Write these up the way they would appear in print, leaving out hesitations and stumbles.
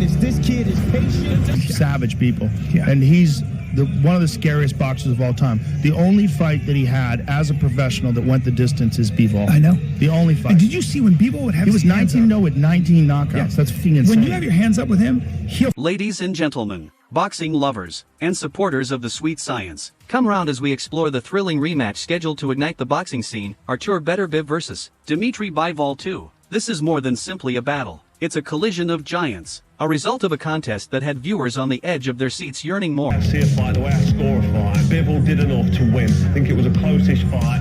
is this kid is patient. Savage people. Yeah. And he's one of the scariest boxers of all time. The only fight that he had as a professional that went the distance is Bivol. I know. The only fight. And did you see when Bivol would have He was his hands 19-0 up? with 19 knockouts. Yeah. That's fucking insane. When you have your hands up with him, he'll... Ladies and gentlemen, boxing lovers, and supporters of the sweet science, come round as we explore the thrilling rematch scheduled to ignite the boxing scene, Artur Beterbiev versus Dmitry Bivol 2. This is more than simply a battle. It's a collision of giants, a result of a contest that had viewers on the edge of their seats yearning more. I see a fight, the way I score a fight, Bivol did enough to win. I think it was a close-ish fight,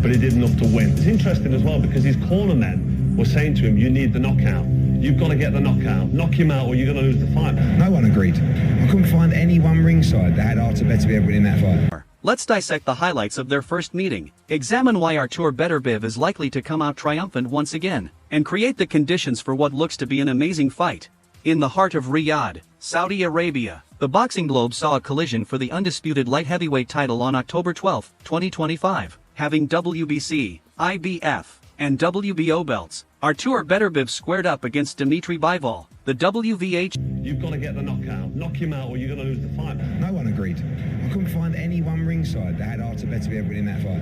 but he did enough to win. It's interesting as well because his cornermen were saying to him, you need the knockout. You've got to get the knockout. Knock him out or you're going to lose the fight. No one agreed. I couldn't find anyone ringside that had Artur Beterbiev winning that fight. Let's dissect the highlights of their first meeting, examine why Artur Beterbiev is likely to come out triumphant once again, and create the conditions for what looks to be an amazing fight. In the heart of Riyadh, Saudi Arabia, the boxing globe saw a collision for the undisputed light heavyweight title on October 12, 2025, having WBC, IBF, and WBO belts. Artur Beterbiev squared up against Dmitry Bivol, the WVH. You've got to get the knockout. Knock him out or you're going to lose the fight. No one agreed. I couldn't find anyone ringside that had Artur Beterbiev winning that fight.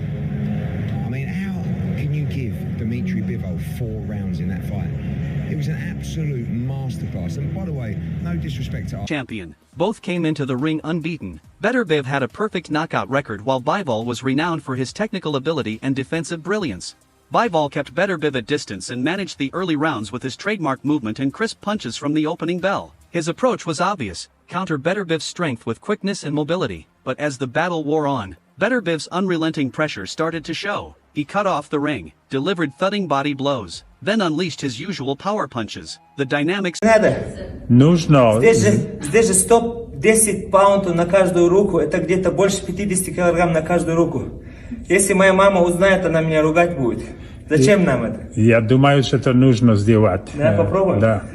I mean, how can you give Dmitry Bivol 4 rounds in that fight? It was an absolute masterclass. And by the way, no disrespect to champion. Both came into the ring unbeaten. Beterbiev had a perfect knockout record while Bivol was renowned for his technical ability and defensive brilliance. Bivol kept Beterbiev at distance and managed the early rounds with his trademark movement and crisp punches from the opening bell. His approach was obvious, counter Beterbiev's strength with quickness and mobility. But as the battle wore on, Beterbiev's unrelenting pressure started to show. He cut off the ring, delivered thudding body blows, then unleashed his usual power punches. The dynamics... Нужно. Здесь же стоп 10 паундов на каждую руку, это где-то больше 50 килограмм на каждую руку. Если моя мама узнает, она меня ругать будет. Зачем нам это? Я думаю, что это нужно сделать. Да, попробуем? Да.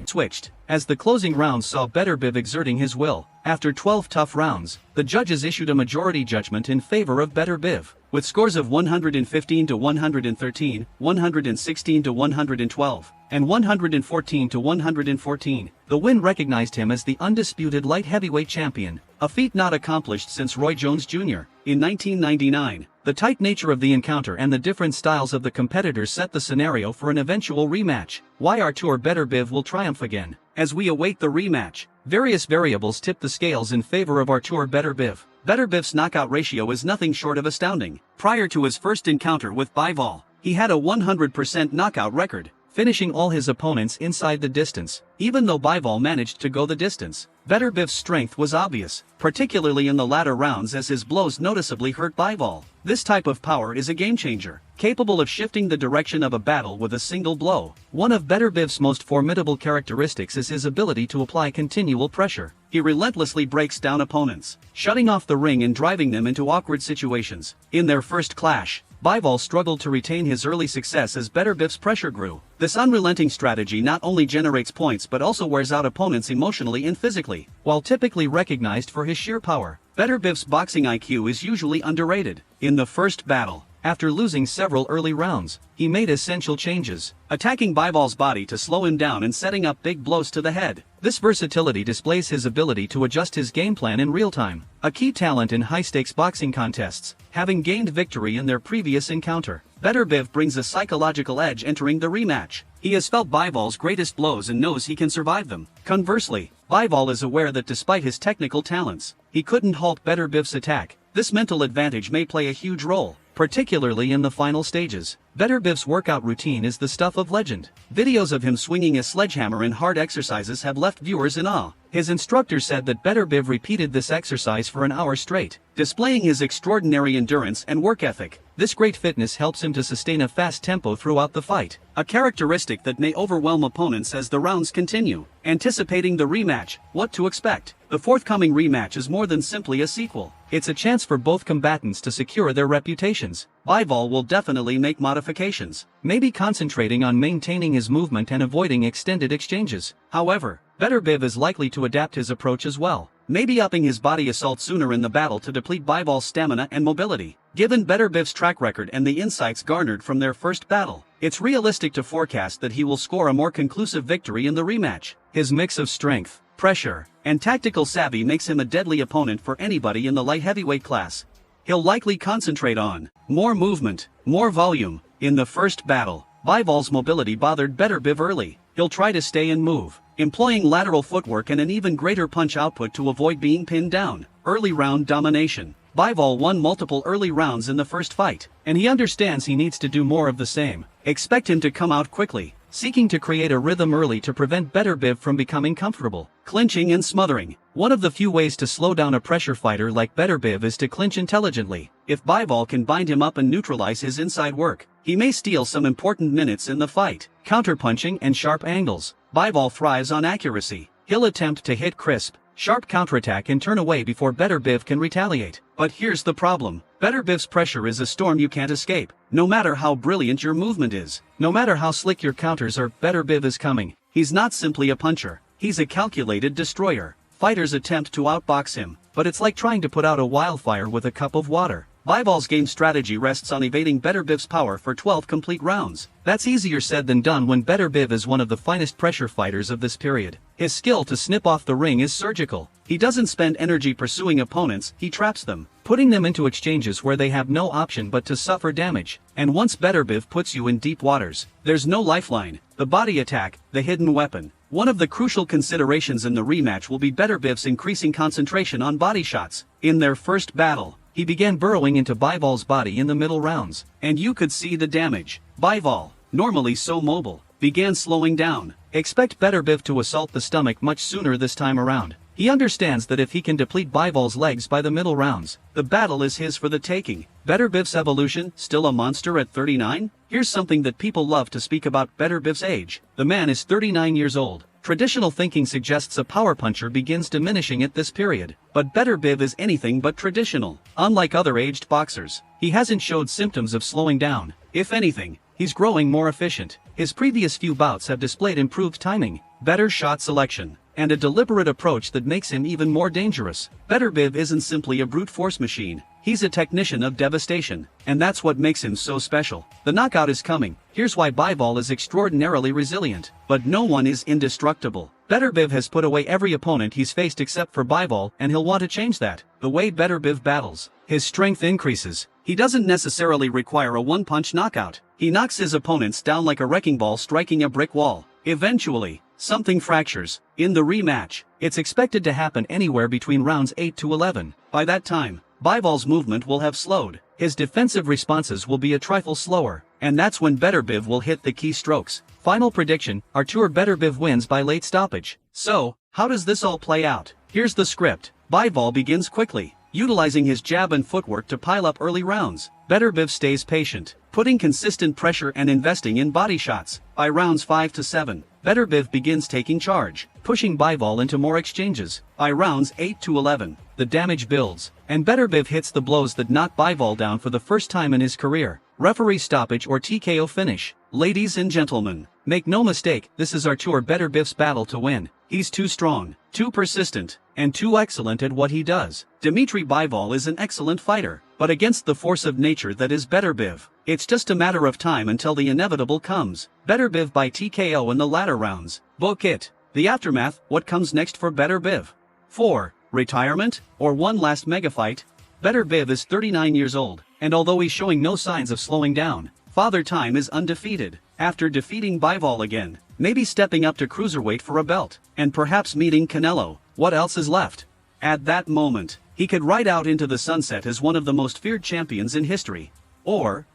Switched, as the closing rounds saw Beterbiev exerting his will. After 12 tough rounds, the judges issued a majority judgment in favor of Beterbiev, with scores of 115 to 113, 116 to 112, and 114 to 114. The win recognized him as the undisputed light heavyweight champion, a feat not accomplished since Roy Jones Jr. in 1999. The tight nature of the encounter and the different styles of the competitors set the scenario for an eventual rematch. Why Artur Beterbiev will triumph again? As we await the rematch, various variables tip the scales in favor of Artur Beterbiev. Beterbiev's knockout ratio is nothing short of astounding. Prior to his first encounter with Bivol, he had a 100% knockout record, finishing all his opponents inside the distance. Even though Bivol managed to go the distance, Beterbiev's strength was obvious, particularly in the latter rounds as his blows noticeably hurt Bivol. This type of power is a game-changer, capable of shifting the direction of a battle with a single blow. One of Beterbiev's most formidable characteristics is his ability to apply continual pressure. He relentlessly breaks down opponents, shutting off the ring and driving them into awkward situations. In their first clash, Bivol struggled to retain his early success as Beterbiev's pressure grew. This unrelenting strategy not only generates points but also wears out opponents emotionally and physically. While typically recognized for his sheer power, Beterbiev's boxing IQ is usually underrated. In the first battle, after losing several early rounds, he made essential changes, attacking Bivol's body to slow him down and setting up big blows to the head. This versatility displays his ability to adjust his game plan in real time, a key talent in high-stakes boxing contests. Having gained victory in their previous encounter, Beterbiev brings a psychological edge entering the rematch. He has felt Bivol's greatest blows and knows he can survive them. Conversely, Bivol is aware that despite his technical talents, he couldn't halt Beterbiev's attack. This mental advantage may play a huge role, particularly in the final stages. Beterbiev's workout routine is the stuff of legend. Videos of him swinging a sledgehammer in hard exercises have left viewers in awe. His instructor said that Beterbiev repeated this exercise for an hour straight, displaying his extraordinary endurance and work ethic. This great fitness helps him to sustain a fast tempo throughout the fight, a characteristic that may overwhelm opponents as the rounds continue. Anticipating the rematch, what to expect? The forthcoming rematch is more than simply a sequel. It's a chance for both combatants to secure their reputations. Bivol will definitely make modifications, maybe concentrating on maintaining his movement and avoiding extended exchanges. However, Beterbiev is likely to adapt his approach as well. maybe upping his body assault sooner in the battle to deplete Bivol's stamina and mobility. Given Beterbiev track record and the insights garnered from their first battle, it's realistic to forecast that he will score a more conclusive victory in the rematch. His mix of strength, pressure, and tactical savvy makes him a deadly opponent for anybody in the light heavyweight class. He'll likely concentrate on more movement, more volume. In the first battle, Bivol's mobility bothered Beterbiev early. He'll try to stay and move, employing lateral footwork and an even greater punch output to avoid being pinned down. Early round domination. Bivol won multiple early rounds in the first fight, and he understands he needs to do more of the same. Expect him to come out quickly, seeking to create a rhythm early to prevent Beterbiev from becoming comfortable. Clinching and smothering. One of the few ways to slow down a pressure fighter like Beterbiev is to clinch intelligently. If Bivol can bind him up and neutralize his inside work, he may steal some important minutes in the fight. Counterpunching and sharp angles. Bivol thrives on accuracy. He'll attempt to hit crisp, sharp counterattack and turn away before Beterbiev can retaliate. But here's the problem. Beterbiev's pressure is a storm you can't escape. No matter how brilliant your movement is, no matter how slick your counters are, Beterbiev is coming. He's not simply a puncher. He's a calculated destroyer. Fighters attempt to outbox him, but it's like trying to put out a wildfire with a cup of water. Bivol's game strategy rests on evading Beterbiev's power for 12 complete rounds. That's easier said than done when Beterbiev is one of the finest pressure fighters of this period. His skill to snip off the ring is surgical. He doesn't spend energy pursuing opponents, he traps them, putting them into exchanges where they have no option but to suffer damage. And once Beterbiev puts you in deep waters, there's no lifeline. The body attack, the hidden weapon. One of the crucial considerations in the rematch will be Beterbiev's increasing concentration on body shots. In their first battle, he began burrowing into Bivol's body in the middle rounds, and you could see the damage. Bivol, normally so mobile, began slowing down. Expect Beterbiev to assault the stomach much sooner this time around. He understands that if he can deplete Bivol's legs by the middle rounds, the battle is his for the taking. Beterbiev's evolution, still a monster at 39? Here's something that people love to speak about: Beterbiev's age. The man is 39 years old. Traditional thinking suggests a power puncher begins diminishing at this period, but Beterbiev is anything but traditional. Unlike other aged boxers, he hasn't showed symptoms of slowing down. If anything, he's growing more efficient. His previous few bouts have displayed improved timing, better shot selection, and a deliberate approach that makes him even more dangerous. Beterbiev isn't simply a brute force machine. He's a technician of devastation, and that's what makes him so special. The knockout is coming. Here's why Bivol is extraordinarily resilient. But no one is indestructible. Beterbiev has put away every opponent he's faced except for Bivol, and he'll want to change that. The way Beterbiev battles, his strength increases. He doesn't necessarily require a one-punch knockout. He knocks his opponents down like a wrecking ball striking a brick wall. Eventually, something fractures. In the rematch, it's expected to happen anywhere between rounds 8 to 11. By that time, Bivol's movement will have slowed. His defensive responses will be a trifle slower, and that's when Beterbiev will hit the key strokes. Final prediction: Artur Beterbiev wins by late stoppage. So, how does this all play out? Here's the script. Bivol begins quickly, utilizing his jab and footwork to pile up early rounds. Beterbiev stays patient, putting consistent pressure and investing in body shots. By rounds 5 to 7, Beterbiev begins taking charge, pushing Bivol into more exchanges. By rounds 8 to 11, the damage builds, and Beterbiev hits the blows that knock Bivol down for the first time in his career. Referee stoppage or TKO finish. Ladies and gentlemen, make no mistake, this is Artur Beterbiev's battle to win. He's too strong, too persistent, and too excellent at what he does. Dmitry Bivol is an excellent fighter, but against the force of nature that is Beterbiev, it's just a matter of time until the inevitable comes. Beterbiev by TKO in the latter rounds. Book it. The aftermath: what comes next for Beterbiev? 4. Retirement, or one last megafight? Beterbiev is 39 years old, and although he's showing no signs of slowing down, Father Time is undefeated. After defeating Bivol again, maybe stepping up to cruiserweight for a belt, and perhaps meeting Canelo, what else is left? At that moment, he could ride out into the sunset as one of the most feared champions in history. Or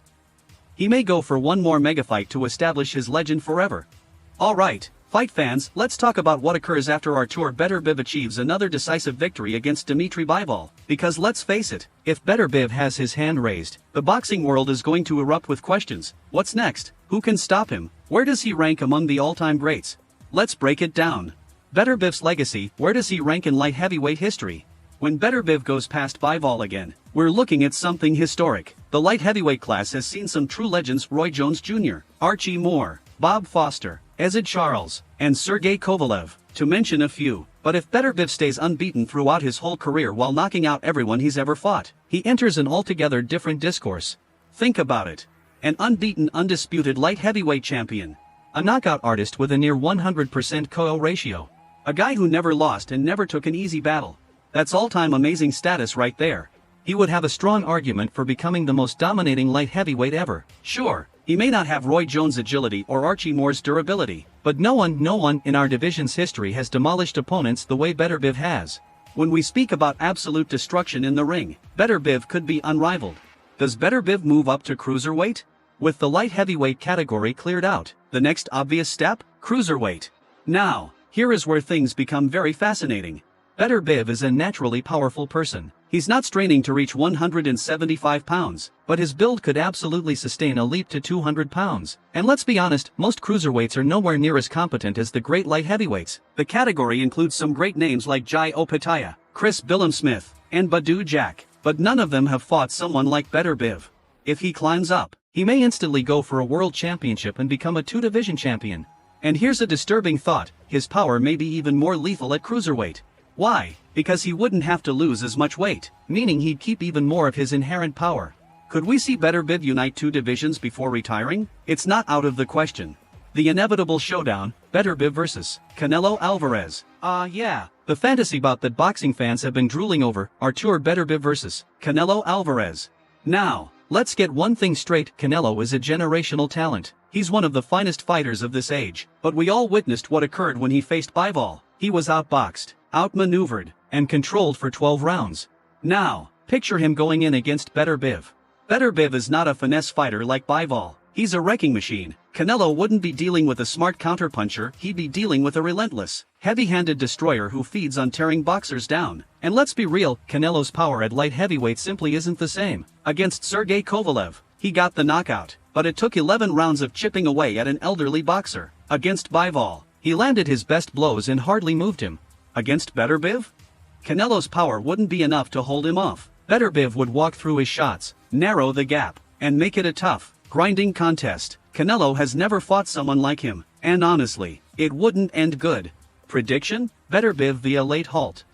he may go for one more megafight to establish his legend forever. Alright, fight fans, let's talk about what occurs after Artur Beterbiev achieves another decisive victory against Dmitry Bivol. Because let's face it, if Beterbiev has his hand raised, the boxing world is going to erupt with questions. What's next? Who can stop him? Where does he rank among the all-time greats? Let's break it down. Beterbiev's legacy: where does he rank in light heavyweight history? When Beterbiev goes past Bivol again, we're looking at something historic. The light heavyweight class has seen some true legends: Roy Jones Jr., Archie Moore, Bob Foster, Ezid Charles, and Sergey Kovalev, to mention a few. But if Beterbiev stays unbeaten throughout his whole career while knocking out everyone he's ever fought, he enters an altogether different discourse. Think about it. An unbeaten, undisputed light heavyweight champion. A knockout artist with a near 100% KO ratio. A guy who never lost and never took an easy battle. That's all-time amazing status right there. He would have a strong argument for becoming the most dominating light heavyweight ever. Sure, he may not have Roy Jones' agility or Archie Moore's durability, but no one in our division's history has demolished opponents the way Beterbiev has. When we speak about absolute destruction in the ring, Beterbiev could be unrivaled. Does Beterbiev move up to cruiserweight? With the light heavyweight category cleared out, the next obvious step? Cruiserweight. Now, here is where things become very fascinating. Beterbiev is a naturally powerful person. He's not straining to reach 175 pounds, but his build could absolutely sustain a leap to 200 pounds. And let's be honest, most cruiserweights are nowhere near as competent as the great light heavyweights. The category includes some great names like Jai Opataya, Chris Billam-Smith, and Badou Jack, but none of them have fought someone like Beterbiev. If he climbs up, he may instantly go for a world championship and become a two-division champion. And here's a disturbing thought, his power may be even more lethal at cruiserweight. Why? Because he wouldn't have to lose as much weight, meaning he'd keep even more of his inherent power. Could we see Beterbiev unite two divisions before retiring? It's not out of the question. The inevitable showdown, Beterbiev versus Canelo Alvarez. Yeah, the fantasy bout that boxing fans have been drooling over, Artur Beterbiev versus Canelo Alvarez. Now, let's get one thing straight, Canelo is a generational talent. He's one of the finest fighters of this age, but we all witnessed what occurred when he faced Bivol. He was outboxed, outmaneuvered, and controlled for 12 rounds. Now, picture him going in against Beterbiev. Beterbiev is not a finesse fighter like Bivol. He's a wrecking machine. Canelo wouldn't be dealing with a smart counterpuncher, he'd be dealing with a relentless, heavy-handed destroyer who feeds on tearing boxers down. And let's be real, Canelo's power at light heavyweight simply isn't the same. Against Sergey Kovalev, he got the knockout, but it took 11 rounds of chipping away at an elderly boxer. Against Bivol, he landed his best blows and hardly moved him. Against Beterbiev? Canelo's power wouldn't be enough to hold him off. Beterbiev would walk through his shots, narrow the gap, and make it a tough, grinding contest. Canelo has never fought someone like him, and honestly, it wouldn't end good. Prediction? Beterbiev via late halt.